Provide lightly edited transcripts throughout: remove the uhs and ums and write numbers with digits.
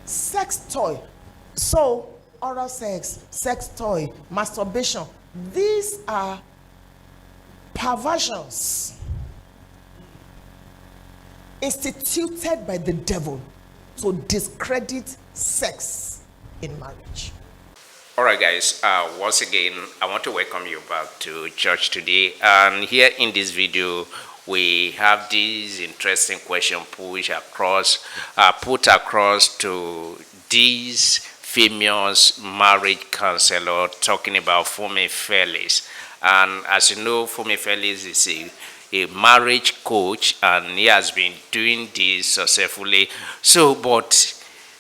sex toy. So, oral sex, sex toy, masturbation, these are perversions instituted by the devil to discredit sex in marriage. All right, guys. Once again, I want to welcome you back to church today. And here in this video, we have this interesting question put across to these famous marriage counselor talking about Funmi Felix. And as you know, Funmi Felix is a marriage coach, and he has been doing this successfully. So, but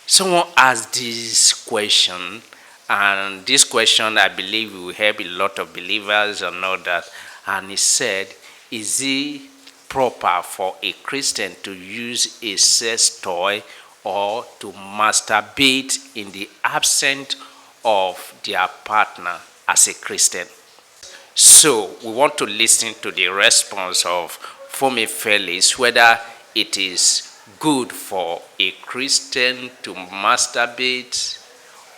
someone asked this question, and this question, I believe, will help a lot of believers and all that. And he said, is it proper for a Christian to use a sex toy or to masturbate in the absence of their partner as a Christian? So we want to listen to the response of Funmi Felix, whether it is good for a Christian to masturbate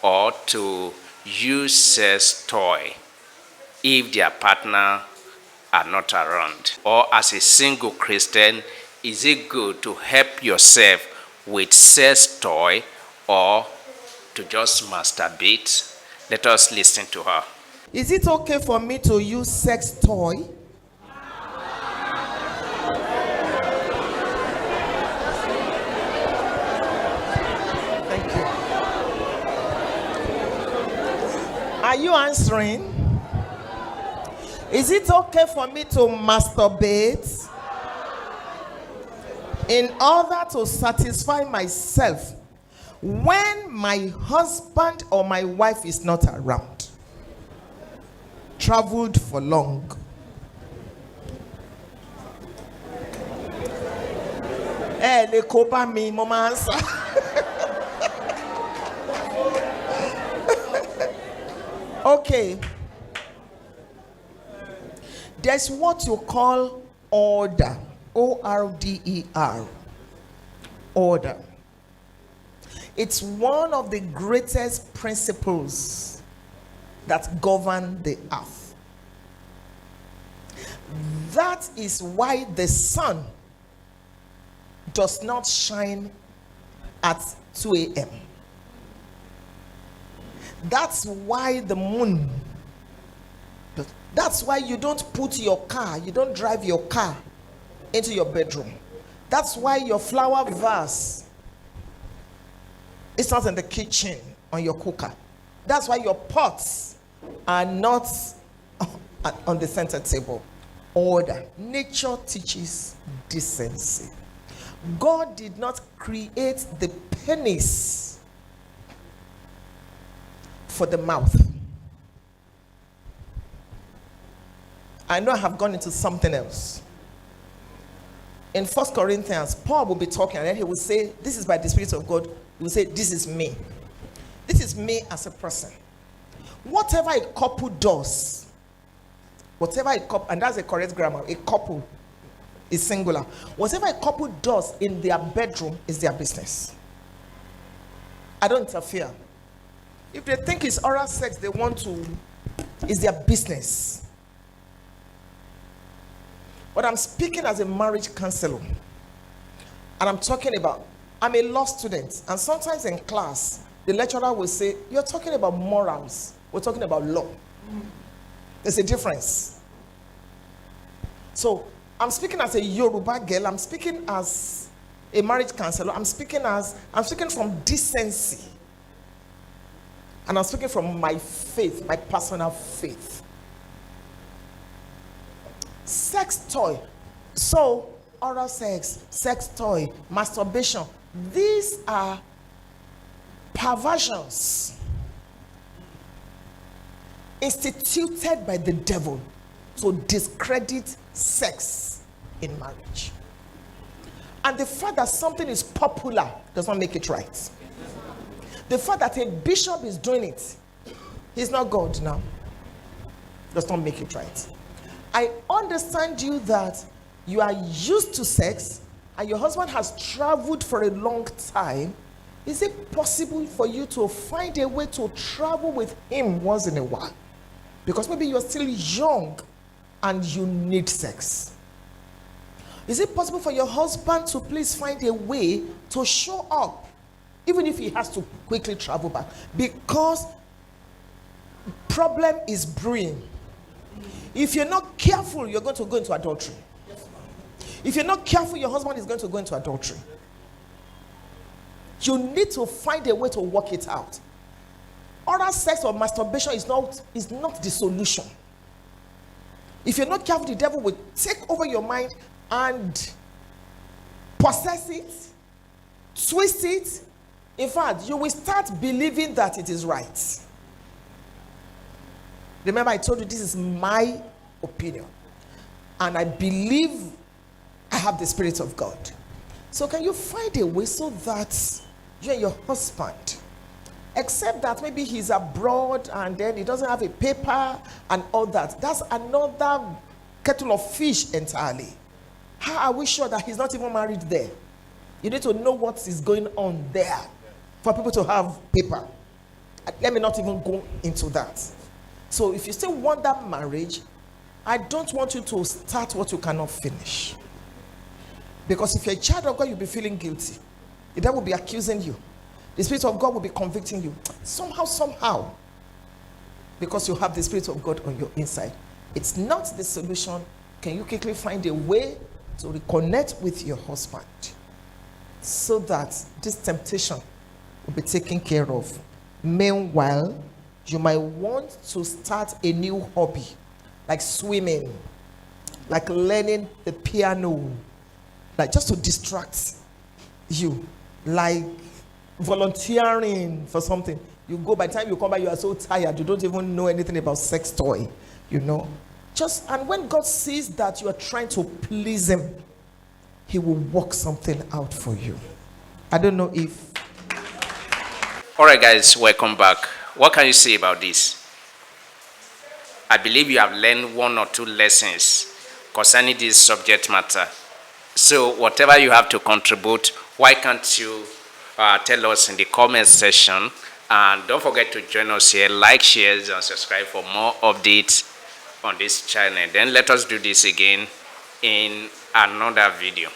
or to use sex toy if their partner are not around. Or as a single Christian, is it good to help yourself with sex toy or to just masturbate? Let us listen to her. Is it okay for me to use sex toy? Thank you. Are you answering? Is it okay for me to masturbate in order to satisfy myself when my husband or my wife is not around? Traveled for long. Le koba mi mama answer. Okay. There's what you call order. O-R-D-E-R. Order. It's one of the greatest principles that govern the earth. That is why the sun does not shine at 2 a.m. That's why the moon. That's why you don't put your car, you don't drive your car into your bedroom. That's why your flower vase is not in the kitchen on your cooker. That's why your pots are not on the center table. Order. Nature teaches decency. God did not create the penis for the mouth. I know I have gone into something else. In 1 Corinthians, Paul will be talking and then he will say, this is by the Spirit of God. He will say, this is me. This is me as a person. Whatever a couple does, and that's a correct grammar, a couple is singular. Whatever a couple does in their bedroom is their business. I don't interfere. If they think it's oral sex, they want to, it's their business. But I'm speaking as a marriage counselor. And I'm talking about, I'm a law student. And sometimes in class, the lecturer will say, you're talking about morals. We're talking about law. There's a difference. So I'm speaking as a Yoruba girl. I'm speaking as a marriage counselor. I'm speaking from decency. And I'm speaking from my faith, my personal faith. Sex toy. So oral sex, sex toy, masturbation. These are perversions instituted by the devil to discredit sex in marriage. And the fact that something is popular does not make it right. The fact that a bishop is doing it, he's not God now, does not make it right. I understand you that you are used to sex and your husband has traveled for a long time Is it possible for you to find a way to travel with him once in a while? Because maybe you're still young and you need sex. Is it possible for your husband to please find a way to show up, even if he has to quickly travel back? Because problem is brewing. If you're not careful, you're going to go into adultery. If you're not careful, your husband is going to go into adultery. You need to find a way to work it out. Oral sex or masturbation is not the solution. If you're not careful, the devil will take over your mind and possess it, twist it. In fact, you will start believing that it is right. Remember, I told you this is my opinion. And I believe I have the Spirit of God. So can you find a way so that you and your husband, except that maybe he's abroad and then he doesn't have a paper and all that, that's another kettle of fish entirely. How are we sure that he's not even married there? You need to know what is going on there for people to have paper. Let me not even go into that. So if you still want that marriage, I don't want you to start what you cannot finish. Because if you're a child of God, you'll be feeling guilty. The devil will be accusing you. The Spirit of God will be convicting you. Somehow. Because you have the Spirit of God on your inside. It's not the solution. Can you quickly find a way to reconnect with your husband so that this temptation will be taken care of? Meanwhile, you might want to start a new hobby, like swimming, like learning the piano, like just to distract you, like volunteering for something. You go, by the time you come back, you are so tired, you don't even know anything about sex toy, and when God sees that you are trying to please him, he will work something out for you. I don't know if... All right, guys, welcome back. What can you say about this? I believe you have learned one or two lessons concerning this subject matter. So whatever you have to contribute, why can't you tell us in the comment section? And don't forget to join us here, like, share, and subscribe for more updates on this channel. Then let us do this again in another video.